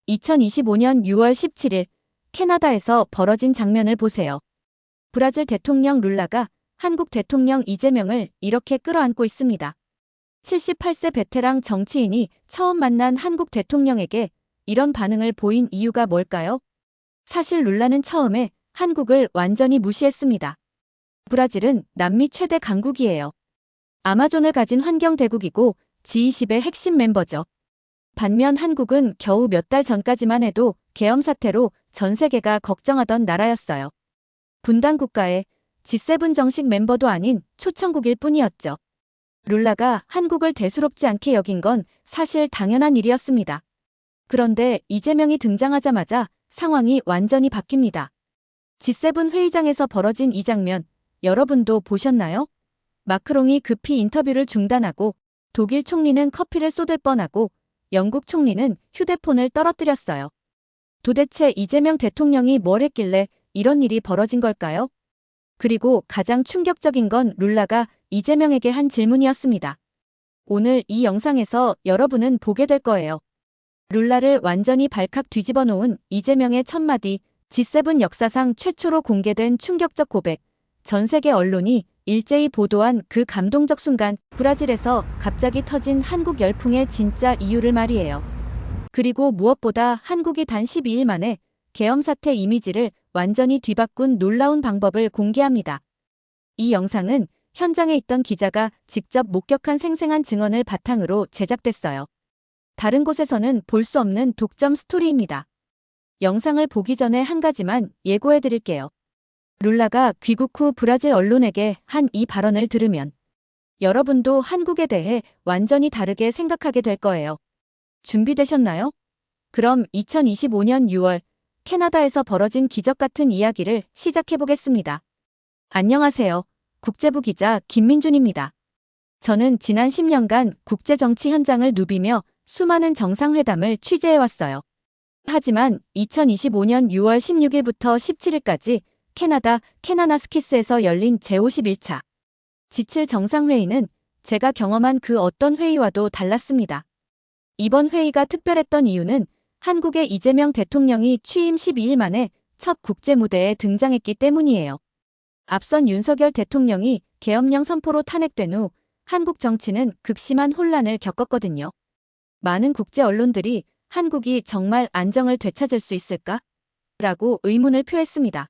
2025년 6월 17일 캐나다에서 벌어진 장면을 보세요. 브라질 대통령 룰라가 한국 대통령 이재명을 이렇게 끌어안고 있습니다. 78세 베테랑 정치인이 처음 만난 한국 대통령에게 이런 반응을 보인 이유가 뭘까요? 사실 룰라는 처음에 한국을 완전히 무시했습니다. 브라질은 남미 최대 강국이에요. 아마존을 가진 환경대국이고 G20의 핵심 멤버죠. 반면 한국은 겨우 몇 달 전까지만 해도 계엄 사태로 전 세계가 걱정하던 나라였어요. 분단 국가의 G7 정식 멤버도 아닌 초청국일 뿐이었죠. 룰라가 한국을 대수롭지 않게 여긴 건 사실 당연한 일이었습니다. 그런데 이재명이 등장하자마자 상황이 완전히 바뀝니다. G7 회의장에서 벌어진 이 장면, 여러분도 보셨나요? 마크롱이 급히 인터뷰를 중단하고 독일 총리는 커피를 쏟을 뻔하고 영국 총리는 휴대폰을 떨어뜨렸어요. 도대체 이재명 대통령이 뭘 했길래 이런 일이 벌어진 걸까요? 그리고 가장 충격적인 건 룰라가 이재명에게 한 질문이었습니다. 오늘 이 영상에서 여러분은 보게 될 거예요. 룰라를 완전히 발칵 뒤집어 놓은 이재명의 첫마디, G7 역사상 최초로 공개된 충격적 고백, 전 세계 언론이 일제히 보도한 그 감동적 순간, 브라질에서 갑자기 터진 한국 열풍의 진짜 이유를 말이에요. 그리고 무엇보다 한국이 단 12일 만에 계엄 사태 이미지를 완전히 뒤바꾼 놀라운 방법을 공개합니다. 이 영상은 현장에 있던 기자가 직접 목격한 생생한 증언을 바탕으로 제작됐어요. 다른 곳에서는 볼 수 없는 독점 스토리입니다. 영상을 보기 전에 한 가지만 예고해 드릴게요. 룰라가 귀국 후 브라질 언론에게 한 이 발언을 들으면 여러분도 한국에 대해 완전히 다르게 생각하게 될 거예요. 준비되셨나요? 그럼 2025년 6월 캐나다에서 벌어진 기적 같은 이야기를 시작해 보겠습니다. 안녕하세요. 국제부 기자 김민준입니다. 저는 지난 10년간 국제정치 현장을 누비며 수많은 정상회담을 취재해왔어요. 하지만 2025년 6월 16일부터 17일까지 캐나다 캐나나스키스에서 열린 제51차 G7 정상회의는 제가 경험한 그 어떤 회의와도 달랐습니다. 이번 회의가 특별했던 이유는 한국의 이재명 대통령이 취임 12일 만에 첫 국제무대에 등장했기 때문이에요. 앞선 윤석열 대통령이 계엄령 선포로 탄핵된 후 한국 정치는 극심한 혼란을 겪었거든요. 많은 국제 언론들이 한국이 정말 안정을 되찾을 수 있을까? 라고 의문을 표했습니다.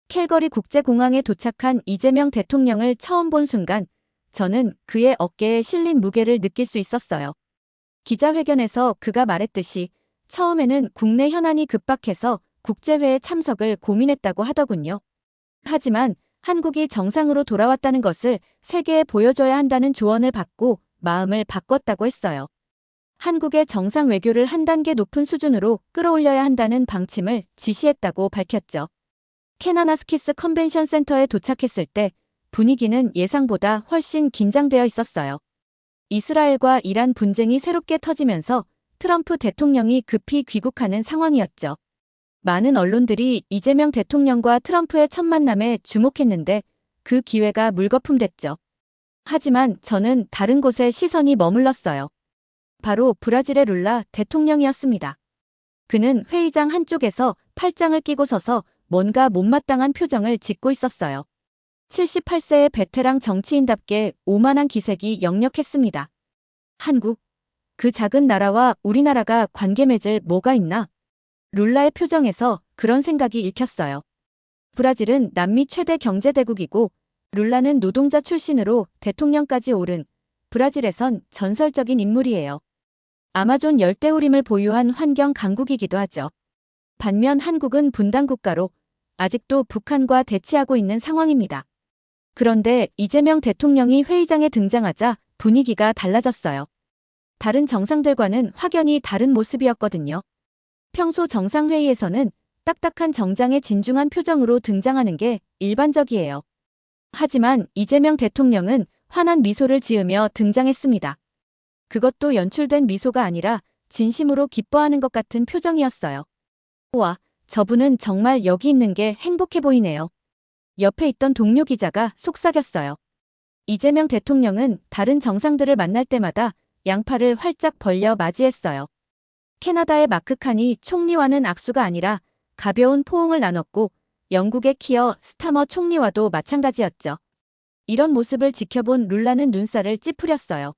캘거리 국제공항에 도착한 이재명 대통령을 처음 본 순간 저는 그의 어깨에 실린 무게를 느낄 수 있었어요. 기자회견에서 그가 말했듯이 처음에는 국내 현안이 급박해서 국제회의 참석을 고민했다고 하더군요. 하지만 한국이 정상으로 돌아왔다는 것을 세계에 보여줘야 한다는 조언을 받고 마음을 바꿨다고 했어요. 한국의 정상 외교를 한 단계 높은 수준으로 끌어올려야 한다는 방침을 지시했다고 밝혔죠. 캐나나스키스 컨벤션 센터에 도착했을 때 분위기는 예상보다 훨씬 긴장되어 있었어요. 이스라엘과 이란 분쟁이 새롭게 터지면서 트럼프 대통령이 급히 귀국하는 상황이었죠. 많은 언론들이 이재명 대통령과 트럼프의 첫 만남에 주목했는데 그 기회가 물거품됐죠. 하지만 저는 다른 곳에 시선이 머물렀어요. 바로 브라질의 룰라 대통령이었습니다. 그는 회의장 한쪽에서 팔짱을 끼고 서서 뭔가 못마땅한 표정을 짓고 있었어요. 78세의 베테랑 정치인답게 오만한 기색이 역력했습니다. 한국, 그 작은 나라와 우리나라가 관계 맺을 뭐가 있나? 룰라의 표정에서 그런 생각이 읽혔어요. 브라질은 남미 최대 경제대국이고 룰라는 노동자 출신으로 대통령까지 오른 브라질에선 전설적인 인물이에요. 아마존 열대우림을 보유한 환경 강국이기도 하죠. 반면 한국은 분단 국가로 아직도 북한과 대치하고 있는 상황입니다. 그런데 이재명 대통령이 회의장에 등장하자 분위기가 달라졌어요. 다른 정상들과는 확연히 다른 모습이었거든요. 평소 정상회의에서는 딱딱한 정장에 진중한 표정으로 등장하는 게 일반적이에요. 하지만 이재명 대통령은 환한 미소를 지으며 등장했습니다. 그것도 연출된 미소가 아니라 진심으로 기뻐하는 것 같은 표정이었어요. 와, 저분은 정말 여기 있는 게 행복해 보이네요. 옆에 있던 동료 기자가 속삭였어요. 이재명 대통령은 다른 정상들을 만날 때마다 양팔을 활짝 벌려 맞이했어요. 캐나다의 마크 칸이 총리와는 악수가 아니라 가벼운 포옹을 나눴고 영국의 키어 스타머 총리와도 마찬가지였죠. 이런 모습을 지켜본 룰라는 눈살을 찌푸렸어요.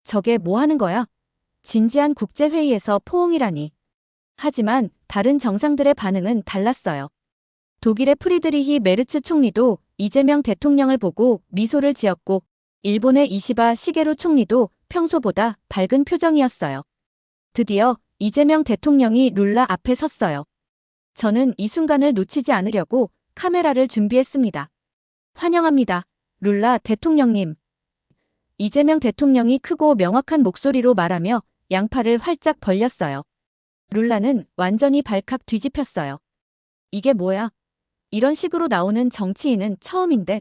저게 뭐 하는 거야? 진지한 국제회의에서 포옹이라니. 하지만 다른 정상들의 반응은 달랐어요. 독일의 프리드리히 메르츠 총리도 이재명 대통령을 보고 미소를 지었고 일본의 이시바 시게루 총리도 평소보다 밝은 표정이었어요. 드디어 이재명 대통령이 룰라 앞에 섰어요. 저는 이 순간을 놓치지 않으려고 카메라를 준비했습니다. 환영합니다. 룰라 대통령님. 이재명 대통령이 크고 명확한 목소리로 말하며 양팔을 활짝 벌렸어요. 룰라는 완전히 발칵 뒤집혔어요. 이게 뭐야? 이런 식으로 나오는 정치인은 처음인데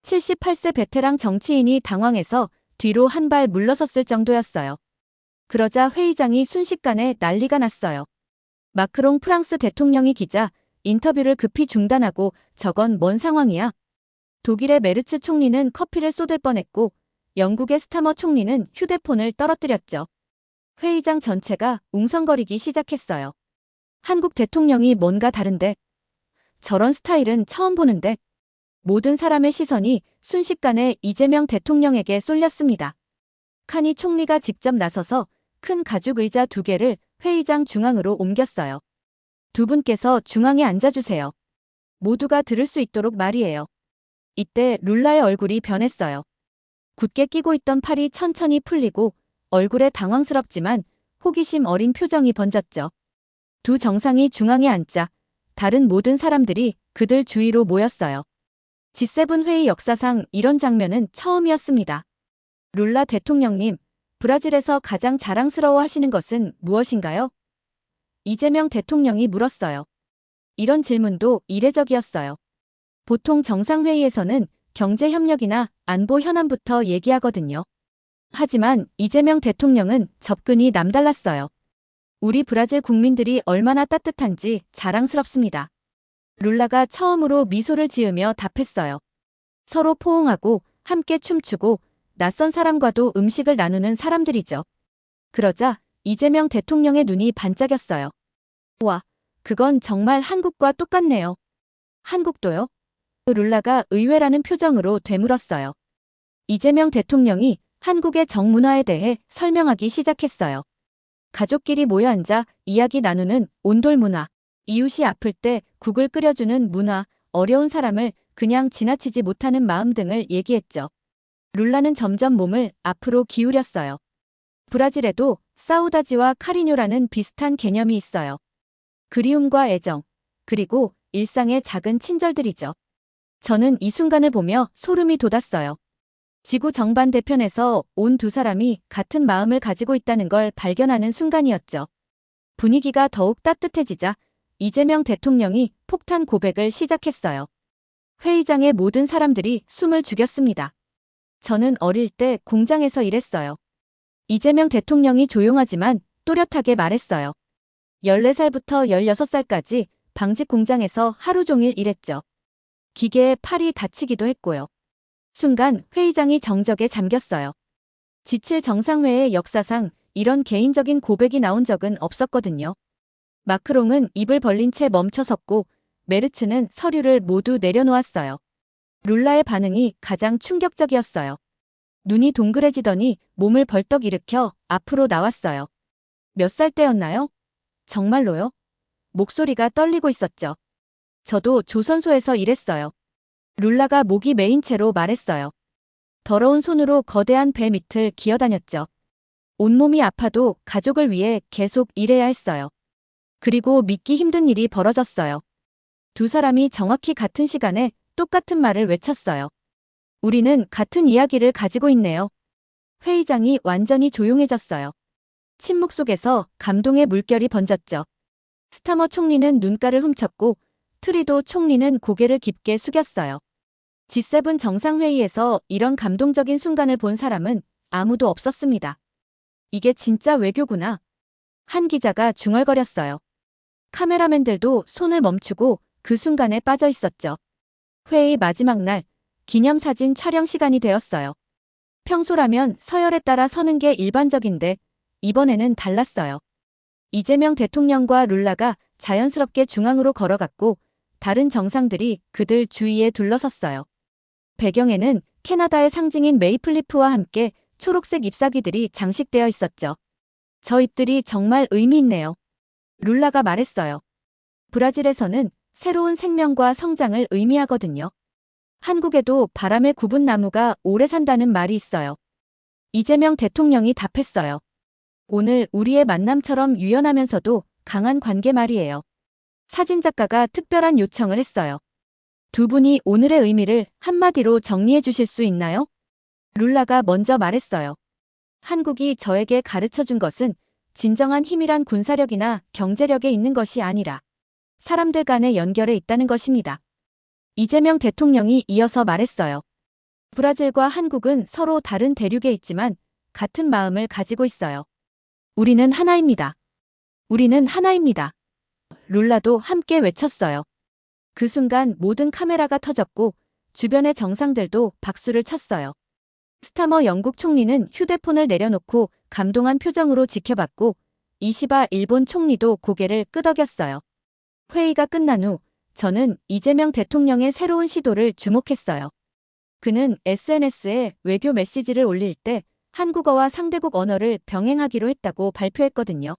78세 베테랑 정치인이 당황해서 뒤로 한 발 물러섰을 정도였어요. 그러자 회의장이 순식간에 난리가 났어요. 마크롱 프랑스 대통령이 기자 인터뷰를 급히 중단하고 저건 뭔 상황이야? 독일의 메르츠 총리는 커피를 쏟을 뻔했고 영국의 스타머 총리는 휴대폰을 떨어뜨렸죠. 회의장 전체가 웅성거리기 시작했어요. 한국 대통령이 뭔가 다른데? 저런 스타일은 처음 보는데? 모든 사람의 시선이 순식간에 이재명 대통령에게 쏠렸습니다. 칸이 총리가 직접 나서서 큰 가죽 의자 2개를 회의장 중앙으로 옮겼어요. 두 분께서 중앙에 앉아주세요. 모두가 들을 수 있도록 말이에요. 이때 룰라의 얼굴이 변했어요. 굳게 끼고 있던 팔이 천천히 풀리고 얼굴에 당황스럽지만 호기심 어린 표정이 번졌죠. 두 정상이 중앙에 앉자 다른 모든 사람들이 그들 주위로 모였어요. G7 회의 역사상 이런 장면은 처음이었습니다. 룰라 대통령님, 브라질에서 가장 자랑스러워 하시는 것은 무엇인가요? 이재명 대통령이 물었어요. 이런 질문도 이례적이었어요. 보통 정상회의에서는 경제협력이나 안보 현안부터 얘기하거든요. 하지만 이재명 대통령은 접근이 남달랐어요. 우리 브라질 국민들이 얼마나 따뜻한지 자랑스럽습니다. 룰라가 처음으로 미소를 지으며 답했어요. 서로 포옹하고 함께 춤추고 낯선 사람과도 음식을 나누는 사람들이죠. 그러자 이재명 대통령의 눈이 반짝였어요. 와, 그건 정말 한국과 똑같네요. 한국도요? 룰라가 의외라는 표정으로 되물었어요. 이재명 대통령이 한국의 정문화에 대해 설명하기 시작했어요. 가족끼리 모여 앉아 이야기 나누는 온돌 문화, 이웃이 아플 때 국을 끓여주는 문화, 어려운 사람을 그냥 지나치지 못하는 마음 등을 얘기했죠. 룰라는 점점 몸을 앞으로 기울였어요. 브라질에도 사우다지와 카리뇨라는 비슷한 개념이 있어요. 그리움과 애정, 그리고 일상의 작은 친절들이죠. 저는 이 순간을 보며 소름이 돋았어요. 지구 정반대편에서 온 두 사람이 같은 마음을 가지고 있다는 걸 발견하는 순간이었죠. 분위기가 더욱 따뜻해지자 이재명 대통령이 폭탄 고백을 시작했어요. 회의장의 모든 사람들이 숨을 죽였습니다. 저는 어릴 때 공장에서 일했어요. 이재명 대통령이 조용하지만 또렷하게 말했어요. 14살부터 16살까지 방직 공장에서 하루 종일 일했죠. 기계에 팔이 다치기도 했고요. 순간 회의장이 정적에 잠겼어요. G7 정상회의 역사상 이런 개인적인 고백이 나온 적은 없었거든요. 마크롱은 입을 벌린 채 멈춰섰고 메르츠는 서류를 모두 내려놓았어요. 룰라의 반응이 가장 충격적이었어요. 눈이 동그래지더니 몸을 벌떡 일으켜 앞으로 나왔어요. 몇 살 때였나요? 정말로요? 목소리가 떨리고 있었죠. 저도 조선소에서 일했어요. 룰라가 목이 메인 채로 말했어요. 더러운 손으로 거대한 배 밑을 기어다녔죠. 온몸이 아파도 가족을 위해 계속 일해야 했어요. 그리고 믿기 힘든 일이 벌어졌어요. 두 사람이 정확히 같은 시간에 똑같은 말을 외쳤어요. 우리는 같은 이야기를 가지고 있네요. 회의장이 완전히 조용해졌어요. 침묵 속에서 감동의 물결이 번졌죠. 스타머 총리는 눈가를 훔쳤고 트리도 총리는 고개를 깊게 숙였어요. G7 정상회의에서 이런 감동적인 순간을 본 사람은 아무도 없었습니다. 이게 진짜 외교구나. 한 기자가 중얼거렸어요. 카메라맨들도 손을 멈추고 그 순간에 빠져 있었죠. 회의 마지막 날, 기념사진 촬영 시간이 되었어요. 평소라면 서열에 따라 서는 게 일반적인데 이번에는 달랐어요. 이재명 대통령과 룰라가 자연스럽게 중앙으로 걸어갔고 다른 정상들이 그들 주위에 둘러섰어요. 배경에는 캐나다의 상징인 메이플리프와 함께 초록색 잎사귀들이 장식되어 있었죠. 저 잎들이 정말 의미 있네요. 룰라가 말했어요. 브라질에서는 새로운 생명과 성장을 의미하거든요. 한국에도 바람에 굽은 나무가 오래 산다는 말이 있어요. 이재명 대통령이 답했어요. 오늘 우리의 만남처럼 유연하면서도 강한 관계 말이에요. 사진작가가 특별한 요청을 했어요. 두 분이 오늘의 의미를 한마디로 정리해 주실 수 있나요? 룰라가 먼저 말했어요. 한국이 저에게 가르쳐 준 것은 진정한 힘이란 군사력이나 경제력에 있는 것이 아니라 사람들 간의 연결에 있다는 것입니다. 이재명 대통령이 이어서 말했어요. 브라질과 한국은 서로 다른 대륙에 있지만 같은 마음을 가지고 있어요. 우리는 하나입니다. 우리는 하나입니다. 룰라도 함께 외쳤어요. 그 순간 모든 카메라가 터졌고 주변의 정상들도 박수를 쳤어요. 스타머 영국 총리는 휴대폰을 내려놓고 감동한 표정으로 지켜봤고 이시바 일본 총리도 고개를 끄덕였어요. 회의가 끝난 후 저는 이재명 대통령의 새로운 시도를 주목했어요. 그는 SNS에 외교 메시지를 올릴 때 한국어와 상대국 언어를 병행하기로 했다고 발표했거든요.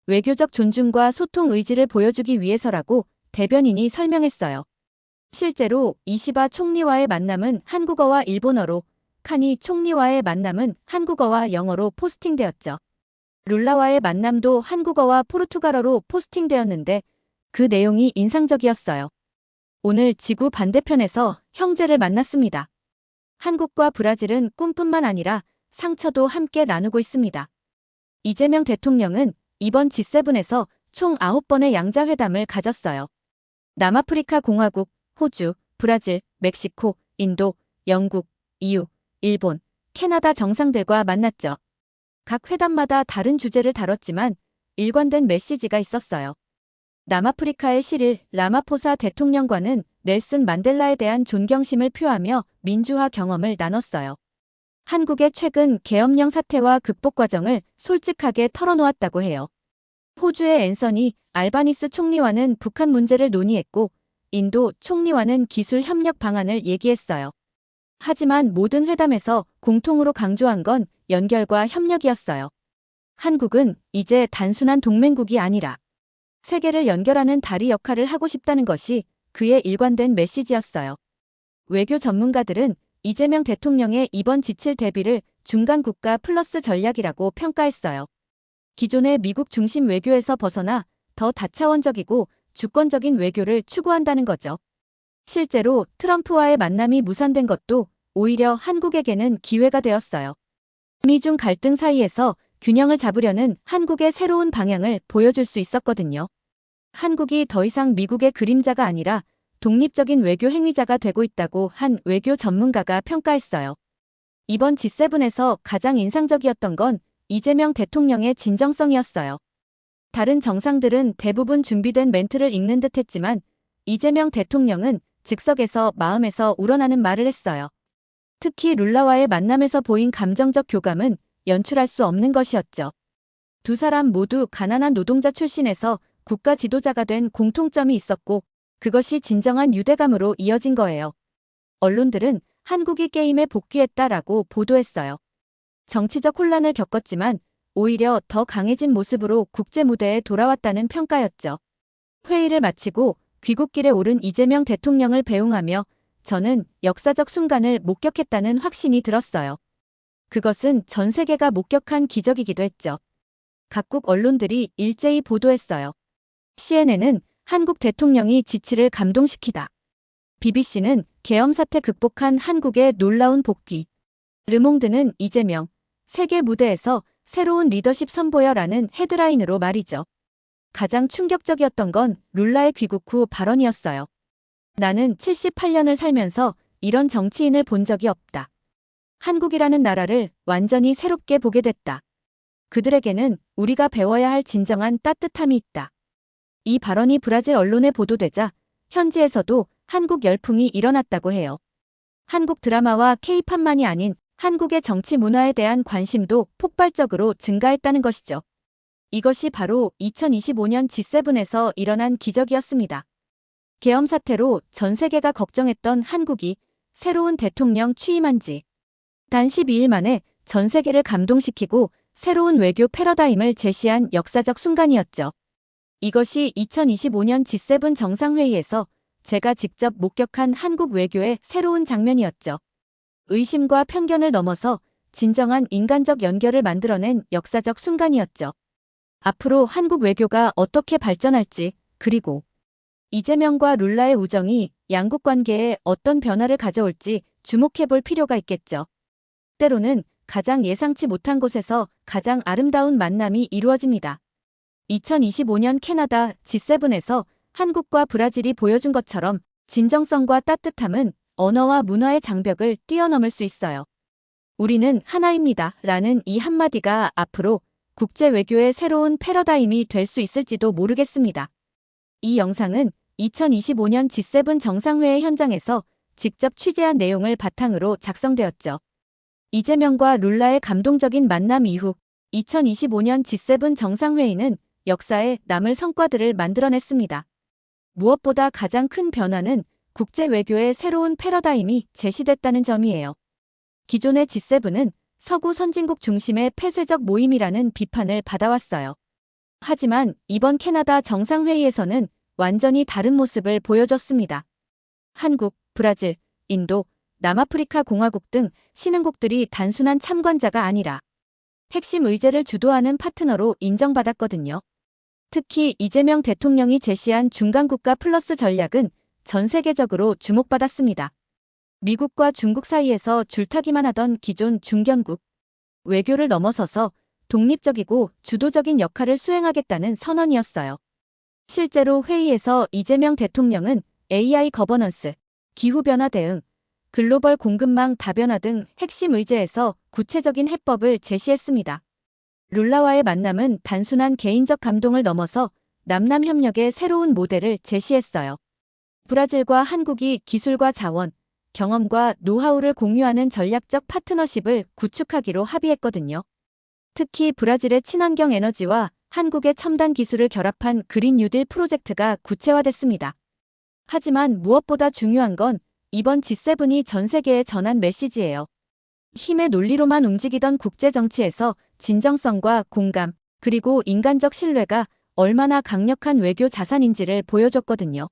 외교적 존중과 소통 의지를 보여주기 위해서라고 대변인이 설명했어요. 실제로 이시바 총리와의 만남은 한국어와 일본어로, 카니 총리와의 만남은 한국어와 영어로 포스팅되었죠. 룰라와의 만남도 한국어와 포르투갈어로 포스팅되었는데 그 내용이 인상적이었어요. 오늘 지구 반대편에서 형제를 만났습니다. 한국과 브라질은 꿈뿐만 아니라 상처도 함께 나누고 있습니다. 이재명 대통령은 이번 G7에서 총 9번의 양자회담을 가졌어요. 남아프리카 공화국, 호주, 브라질, 멕시코, 인도, 영국, EU, 일본, 캐나다 정상들과 만났죠. 각 회담마다 다른 주제를 다뤘지만 일관된 메시지가 있었어요. 남아프리카의 시릴 라마포사 대통령과는 넬슨 만델라에 대한 존경심을 표하며 민주화 경험을 나눴어요. 한국의 최근 계엄령 사태와 극복 과정을 솔직하게 털어놓았다고 해요. 호주의 앤서니 알바니스 총리와는 북한 문제를 논의했고 인도 총리와는 기술 협력 방안을 얘기했어요. 하지만 모든 회담에서 공통으로 강조한 건 연결과 협력이었어요. 한국은 이제 단순한 동맹국이 아니라 세계를 연결하는 다리 역할을 하고 싶다는 것이 그의 일관된 메시지였어요. 외교 전문가들은 이재명 대통령의 이번 G7 대비를 중간 국가 플러스 전략이라고 평가했어요. 기존의 미국 중심 외교에서 벗어나 더 다차원적이고 주권적인 외교를 추구한다는 거죠. 실제로 트럼프와의 만남이 무산된 것도 오히려 한국에게는 기회가 되었어요. 미중 갈등 사이에서 균형을 잡으려는 한국의 새로운 방향을 보여줄 수 있었거든요. 한국이 더 이상 미국의 그림자가 아니라 독립적인 외교 행위자가 되고 있다고 한 외교 전문가가 평가했어요. 이번 G7에서 가장 인상적이었던 건 이재명 대통령의 진정성이었어요. 다른 정상들은 대부분 준비된 멘트를 읽는 듯 했지만 이재명 대통령은 즉석에서 마음에서 우러나는 말을 했어요. 특히 룰라와의 만남에서 보인 감정적 교감은 연출할 수 없는 것이었죠. 두 사람 모두 가난한 노동자 출신에서 국가 지도자가 된 공통점이 있었고 그것이 진정한 유대감으로 이어진 거예요. 언론들은 한국이 게임에 복귀했다라고 보도했어요. 정치적 혼란을 겪었지만 오히려 더 강해진 모습으로 국제 무대에 돌아왔다는 평가였죠. 회의를 마치고 귀국길에 오른 이재명 대통령을 배웅하며 저는 역사적 순간을 목격했다는 확신이 들었어요. 그것은 전 세계가 목격한 기적이기도 했죠. 각국 언론들이 일제히 보도했어요. CNN은 한국 대통령이 G7을 감동시키다. BBC는 계엄 사태 극복한 한국의 놀라운 복귀. 르몽드는 이재명, 세계 무대에서 새로운 리더십 선보여라는 헤드라인으로 말이죠. 가장 충격적이었던 건 룰라의 귀국 후 발언이었어요. 나는 78년을 살면서 이런 정치인을 본 적이 없다. 한국이라는 나라를 완전히 새롭게 보게 됐다. 그들에게는 우리가 배워야 할 진정한 따뜻함이 있다. 이 발언이 브라질 언론에 보도되자 현지에서도 한국 열풍이 일어났다고 해요. 한국 드라마와 K-팝만이 아닌 한국의 정치 문화에 대한 관심도 폭발적으로 증가했다는 것이죠. 이것이 바로 2025년 G7에서 일어난 기적이었습니다. 계엄 사태로 전 세계가 걱정했던 한국이 새로운 대통령 취임한 지 단 12일 만에 전 세계를 감동시키고 새로운 외교 패러다임을 제시한 역사적 순간이었죠. 이것이 2025년 G7 정상회의에서 제가 직접 목격한 한국 외교의 새로운 장면이었죠. 의심과 편견을 넘어서 진정한 인간적 연결을 만들어낸 역사적 순간이었죠. 앞으로 한국 외교가 어떻게 발전할지, 그리고 이재명과 룰라의 우정이 양국 관계에 어떤 변화를 가져올지 주목해볼 필요가 있겠죠. 때로는 가장 예상치 못한 곳에서 가장 아름다운 만남이 이루어집니다. 2025년 캐나다 G7에서 한국과 브라질이 보여준 것처럼 진정성과 따뜻함은 언어와 문화의 장벽을 뛰어넘을 수 있어요. 우리는 하나입니다. 라는 이 한마디가 앞으로 국제 외교의 새로운 패러다임이 될 수 있을지도 모르겠습니다. 이 영상은 2025년 G7 정상회의 현장에서 직접 취재한 내용을 바탕으로 작성되었죠. 이재명과 룰라의 감동적인 만남 이후 2025년 G7 정상회의는 역사에 남을 성과들을 만들어냈습니다. 무엇보다 가장 큰 변화는 국제 외교의 새로운 패러다임이 제시됐다는 점이에요. 기존의 G7은 서구 선진국 중심의 폐쇄적 모임이라는 비판을 받아왔어요. 하지만 이번 캐나다 정상회의에서는 완전히 다른 모습을 보여줬습니다. 한국, 브라질, 인도, 남아프리카 공화국 등 신흥국들이 단순한 참관자가 아니라 핵심 의제를 주도하는 파트너로 인정받았거든요. 특히 이재명 대통령이 제시한 중간국가 플러스 전략은 전 세계적으로 주목받았습니다. 미국과 중국 사이에서 줄타기만 하던 기존 중견국 외교를 넘어서서 독립적이고 주도적인 역할을 수행하겠다는 선언이었어요. 실제로 회의에서 이재명 대통령은 AI 거버넌스, 기후변화 대응, 글로벌 공급망 다변화 등 핵심 의제에서 구체적인 해법을 제시했습니다. 룰라와의 만남은 단순한 개인적 감동을 넘어서 남남 협력의 새로운 모델을 제시했어요. 브라질과 한국이 기술과 자원, 경험과 노하우를 공유하는 전략적 파트너십을 구축하기로 합의했거든요. 특히 브라질의 친환경 에너지와 한국의 첨단 기술을 결합한 그린 뉴딜 프로젝트가 구체화됐습니다. 하지만 무엇보다 중요한 건 이번 G7이 전 세계에 전한 메시지예요. 힘의 논리로만 움직이던 국제 정치에서 진정성과 공감, 그리고 인간적 신뢰가 얼마나 강력한 외교 자산인지를 보여줬거든요.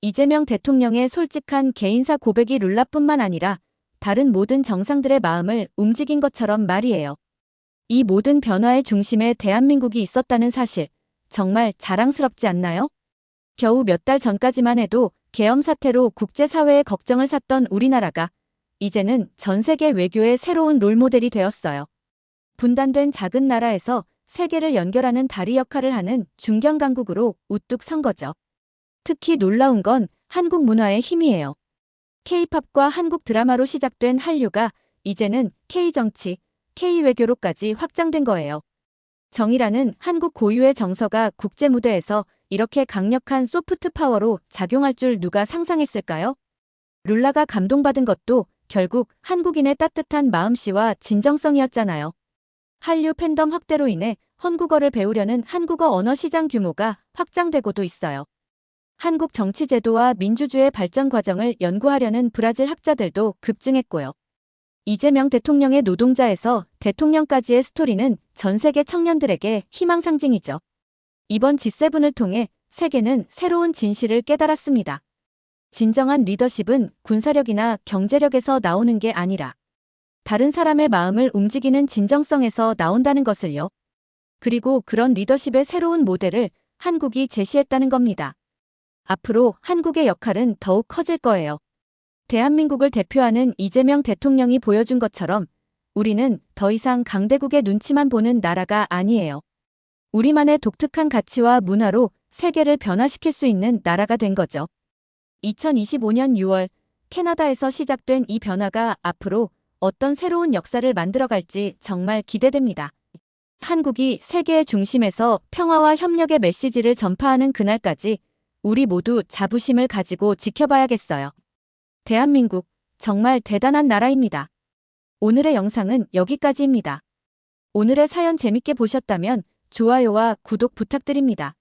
이재명 대통령의 솔직한 개인사 고백이 룰라뿐만 아니라 다른 모든 정상들의 마음을 움직인 것처럼 말이에요. 이 모든 변화의 중심에 대한민국이 있었다는 사실, 정말 자랑스럽지 않나요? 겨우 몇 달 전까지만 해도 계엄 사태로 국제사회의 걱정을 샀던 우리나라가 이제는 전 세계 외교의 새로운 롤모델이 되었어요. 분단된 작은 나라에서 세계를 연결하는 다리 역할을 하는 중견 강국으로 우뚝 선 거죠. 특히 놀라운 건 한국 문화의 힘이에요. K-팝과 한국 드라마로 시작된 한류가 이제는 K-정치, K-외교로까지 확장된 거예요. 정이라는 한국 고유의 정서가 국제 무대에서 이렇게 강력한 소프트 파워로 작용할 줄 누가 상상했을까요? 룰라가 감동받은 것도 결국 한국인의 따뜻한 마음씨와 진정성이었잖아요. 한류 팬덤 확대로 인해 한국어를 배우려는 한국어 언어 시장 규모가 확장되고도 있어요. 한국 정치 제도와 민주주의 발전 과정을 연구하려는 브라질 학자들도 급증했고요. 이재명 대통령의 노동자에서 대통령까지의 스토리는 전 세계 청년들에게 희망 상징이죠. 이번 G7을 통해 세계는 새로운 진실을 깨달았습니다. 진정한 리더십은 군사력이나 경제력에서 나오는 게 아니라 다른 사람의 마음을 움직이는 진정성에서 나온다는 것을요. 그리고 그런 리더십의 새로운 모델을 한국이 제시했다는 겁니다. 앞으로 한국의 역할은 더욱 커질 거예요. 대한민국을 대표하는 이재명 대통령이 보여준 것처럼 우리는 더 이상 강대국의 눈치만 보는 나라가 아니에요. 우리만의 독특한 가치와 문화로 세계를 변화시킬 수 있는 나라가 된 거죠. 2025년 6월 캐나다에서 시작된 이 변화가 앞으로 어떤 새로운 역사를 만들어갈지 정말 기대됩니다. 한국이 세계의 중심에서 평화와 협력의 메시지를 전파하는 그날까지 우리 모두 자부심을 가지고 지켜봐야겠어요. 대한민국, 정말 대단한 나라입니다. 오늘의 영상은 여기까지입니다. 오늘의 사연 재밌게 보셨다면 좋아요와 구독 부탁드립니다.